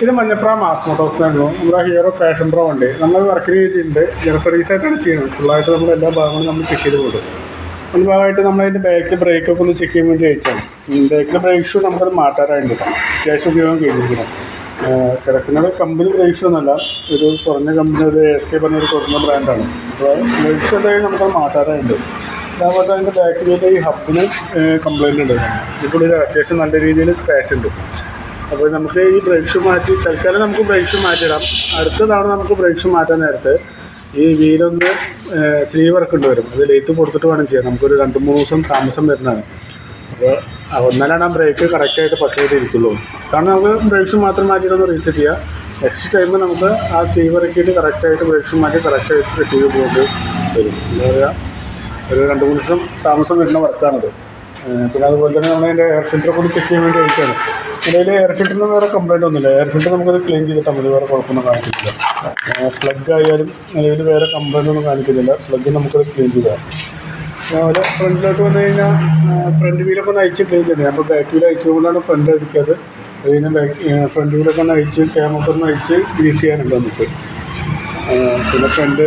ഇത് മഞ്ഞപ്ര മാസ് മോട്ടോഴ്സിനായിരുന്നു. നമ്മുടെ hero passion pro ഉണ്ട്. നമ്മൾ വർക്കിന് ചെയ്തിട്ടുണ്ട്. ജനറൽ സർവീസായിട്ടാണ് ചെയ്യുന്നത്. ഫുള്ളായിട്ട് നമ്മൾ എല്ലാ ഭാഗങ്ങളും നമ്മൾ ചെക്ക് ചെയ്ത് കൊടുക്കും. ഒരു ഭാഗമായിട്ട് നമ്മളതിൻ്റെ ബാക്കിൽ ബ്രേക്കൊക്കെ ഒന്ന് ചെക്ക് ചെയ്യാൻ വേണ്ടി അയച്ചാണ്. ബാക്കിലെ ബ്രേക്ക് ഷൂ നമുക്കത് മാറ്റാറായിട്ട് അത്യാവശ്യം ഉപയോഗം കഴിഞ്ഞിരിക്കണം. കിടക്കുന്നത് കമ്പനി ബ്രേക്ക് ഷൂ എന്നല്ല, ഒരു കുറഞ്ഞ കമ്പനി, ഒരു എസ് കെ പറഞ്ഞൊരു കുറഞ്ഞ ബ്രാൻഡാണ്. അപ്പോൾ ബ്രേക്ക് ഷൂ എന്തായാലും നമുക്കത് മാറ്റാറായിട്ട്. അതേപോലെ അതിൻ്റെ ബാക്കിലേക്ക് ഈ ഹബിന് കംപ്ലയിൻ്റ് ഉണ്ട്. ഇപ്പോൾ ഇത് അത്യാവശ്യം നല്ല രീതിയിൽ സ്ക്രാച്ച് ഉണ്ട്. അപ്പോൾ നമുക്ക് ഈ ബ്രേക്ക് ഷൂ മാറ്റി തൽക്കാലം നമുക്ക് ബ്രേക്ക് ഷൂ മാറ്റിയിടാം. അടുത്ത തവണ നമുക്ക് ബ്രേക്ക് ഷൂ മാറ്റാൻ നേരത്ത് ഈ വീലൊന്ന് സ്ലീവ് വർക്ക് ഉണ്ട് വരും. അത് ലേറ്റ് കൊടുത്തിട്ട് വേണം ചെയ്യാൻ. നമുക്കൊരു 2-3 ദിവസം താമസം വരുന്നതാണ്. അപ്പോൾ ഒന്നാലാണ് ആ ബ്രേക്ക് കറക്റ്റായിട്ട് പക്കയായിട്ട് ഇരിക്കുള്ളൂ. കാരണം നമുക്ക് ബ്രേക്ക് ഷൂ മാത്രം മാറ്റിയിട്ടൊന്ന് റീസെറ്റ് ചെയ്യാം. നെക്സ്റ്റ് ടൈം നമുക്ക് ആ സ്ലീവ് ഇറക്കിയിട്ട് കറക്റ്റായിട്ട് ബ്രേക്ക് ഷൂ മാറ്റി കറക്റ്റായിട്ട് സെറ്റ് ചെയ്ത് പോകേണ്ടി വരും. എന്താ പറയുക, ഒരു 2-3 ദിവസം താമസം വരുന്ന വർക്കാണത്. പിന്നെ അതുപോലെ തന്നെ നമ്മളതിൻ്റെ എയർ ഫിൽറ്ററൊക്കെ ഒന്ന് ചെക്ക് ചെയ്യാൻ വേണ്ടി അയച്ചാണ്. അതിൽ എയർ ഫിൽറ്ററിന് വേറെ കംപ്ലയിൻ്റ് ഒന്നുമില്ല. എയർ ഫിൽറ്റർ നമുക്കത് ക്ലീൻ ചെയ്തിട്ടാൽ മതി, വേറെ കുഴപ്പമൊന്നും കാണിക്കുന്നില്ല. പ്ലഗ് ആയാലും നിലവിൽ വേറെ കംപ്ലയിൻ്റ് ഒന്നും കാണിക്കുന്നില്ല. പ്ലഗ് നമുക്കത് ക്ലീൻ ചെയ്താൽ അതുപോലെ ഫ്രണ്ടിലോട്ട് വന്നു കഴിഞ്ഞാൽ ഫ്രണ്ട് വീലൊക്കെ ഒന്ന് അയച്ച് ക്ലീൻ ചെയ്തത്. അപ്പോൾ ബാക്ക് വീൽ അയച്ചതുകൊണ്ടാണ് ഫ്രണ്ട് അടിക്കാതെ. അതിന് ഫ്രണ്ട് വീലൊക്കെ ഒന്ന് അയച്ച് ക്യാമൊക്കെ ഒന്ന് അയച്ച് ഗ്രീസ് ചെയ്യാനുണ്ട് നമുക്ക്. പിന്നെ ഫ്രണ്ട്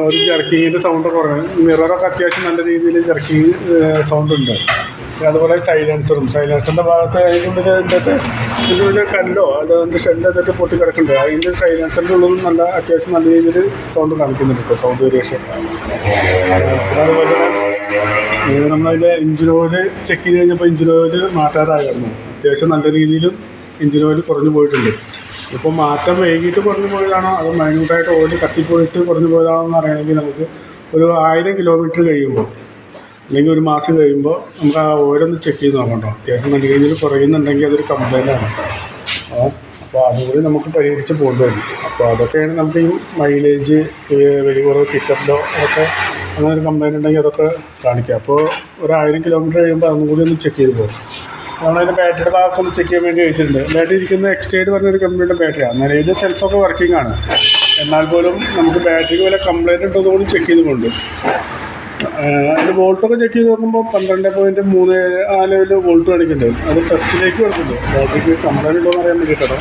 ഒരു ജർക്കിങ്ങിൻ്റെ സൗണ്ടൊക്കെ കുറഞ്ഞു. മിററൊക്കെ അത്യാവശ്യം നല്ല രീതിയിൽ ജർക്കിങ് സൗണ്ട് ഉണ്ട്. അതുപോലെ സൈലൻസറിൻ്റെ ഭാഗത്ത് അതിൻ്റെ ഉള്ളിൽ കല്ലോ അതിൻ്റെ ഷെല്ല് എന്നിട്ട് പൊട്ടി കിടക്കുന്നുണ്ട്. അതിൻ്റെ സൈലൻസറിൻ്റെ ഉള്ളിൽ നല്ല അത്യാവശ്യം നല്ല രീതിയിൽ സൗണ്ട് കാണിക്കുന്നുണ്ട്, സൗണ്ട് വേരിയേഷൻ. അതുപോലെ തന്നെ നമ്മളതിൻ്റെ എഞ്ചിൻ ഓയിൽ ചെക്ക് ചെയ്ത് കഴിഞ്ഞപ്പോൾ എഞ്ചിൻ ഓയിൽ മാറ്റാറായിരുന്നു. അത്യാവശ്യം നല്ല രീതിയിലും എഞ്ചിൻ ഓയിൽ കുറഞ്ഞു പോയിട്ടുണ്ട്. ഇപ്പോൾ മാറ്റം വൈകിട്ട് കുറഞ്ഞു പോയതാണോ അതോ മൈന്യൂട്ടായിട്ട് ഓയിൽ കത്തിപ്പോയിട്ട് കുറഞ്ഞു പോയതാണോ എന്ന് അറിയണമെങ്കിൽ നമുക്ക് ഒരു 1000 കിലോമീറ്റർ കഴിയുമ്പോൾ അല്ലെങ്കിൽ ഒരു മാസം കഴിയുമ്പോൾ നമുക്ക് ആ ഓയിലൊന്ന് ചെക്ക് ചെയ്ത് നോക്കണ്ടോ. അത്യാവശ്യം നല്ല രീതിയിൽ കുറയുന്നുണ്ടെങ്കിൽ അതൊരു കംപ്ലയിൻ്റാണ്. അപ്പോൾ അതുകൂടി നമുക്ക് പരിഹരിച്ച് പോകേണ്ടി വരും. അപ്പോൾ അതൊക്കെയാണ് നമുക്ക് ഈ മൈലേജ് വലിയ കുറവ് പിക്കപ്പിലോ അതൊക്കെ അങ്ങനെ ഒരു കംപ്ലയിൻ്റ് ഉണ്ടെങ്കിൽ അതൊക്കെ കാണിക്കുക. അപ്പോൾ ഒരു 1000 കിലോമീറ്റർ കഴിയുമ്പോൾ അതും കൂടി ഒന്ന് ചെക്ക് ചെയ്ത് പോകും. നമ്മളതിൻ്റെ ബാറ്ററിയുടെ ഭാഗമൊക്കെ ഒന്ന് ചെക്ക് ചെയ്യാൻ വേണ്ടി വെച്ചിട്ടുണ്ട്. ബാറ്ററി ഇരിക്കുന്ന എക്സൈഡ് പറഞ്ഞൊരു കമ്പനിയുടെ ബാറ്ററിയാണ്. നിലവിൽ സെൽഫൊക്കെ വർക്കിംഗ് ആണ്. എന്നാൽ പോലും നമുക്ക് ബാറ്ററിക്ക് വല്ല കംപ്ലയിൻ്റ് ഉണ്ടോ കൂടി ചെക്ക് ചെയ്തുകൊണ്ട് അതിൻ്റെ വോൾട്ടൊക്കെ ചെക്ക് ചെയ്ത് നോക്കുമ്പോൾ 12.34 വോൾട്ട് കാണിക്കുന്നുണ്ട്. അത് ടെസ്റ്റിലേക്ക് കൊടുക്കുന്നുണ്ട്. ബാറ്ററിക്ക് കംപ്ലയിൻ്റ് ഉണ്ടോ എന്ന് അറിയാൻ വേണ്ടിയിട്ടോ.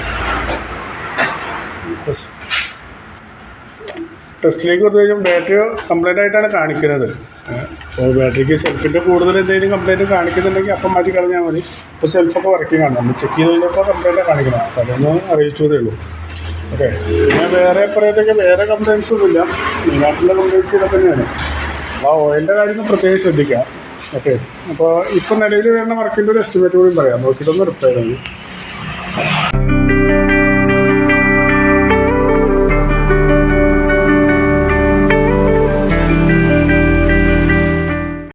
ടെസ്റ്റിലേക്ക് കൊടുത്തു കഴിഞ്ഞാൽ ബാറ്ററി കംപ്ലയിൻ്റ് ആയിട്ടാണ് കാണിക്കുന്നത്. അപ്പോൾ ബാറ്ററിക്ക് സെൽഫിൻ്റെ കൂടുതൽ എന്തെങ്കിലും കംപ്ലയിൻറ്റ് കാണിക്കുന്നുണ്ടെങ്കിൽ അപ്പം മാറ്റി കളഞ്ഞാൽ മതി. ഇപ്പോൾ സെൽഫൊക്കെ വർക്കിംഗ് ആണ്. നമ്മൾ ചെക്ക് ചെയ്ത് കഴിഞ്ഞപ്പോൾ കംപ്ലയിൻ്റ് കാണിക്കണം. അപ്പോൾ അതൊന്ന് അറിയിച്ചതേ ഉള്ളൂ. ഓക്കെ. പിന്നെ വേറെ പറയത്തൊക്കെ വേറെ കംപ്ലയിൻറ്റ്സ് ഒന്നുമില്ല. മെയിനായിട്ടുള്ള കംപ്ലയിൻറ്റ്സ് ഇതൊക്കെ തന്നെയാണ്. അപ്പോൾ ഓയിലിൻ്റെ കാര്യം പ്രത്യേകം ശ്രദ്ധിക്കുക. ഓക്കെ. അപ്പോൾ ഇപ്പോൾ നിലവിൽ വരുന്ന വർക്കിൻ്റെ ഒരു എസ്റ്റിമേറ്റ് കൂടി പറയാം. നോക്കിയിട്ടൊന്ന് റിപ്ലൈ ചെയ്താൽ മതി.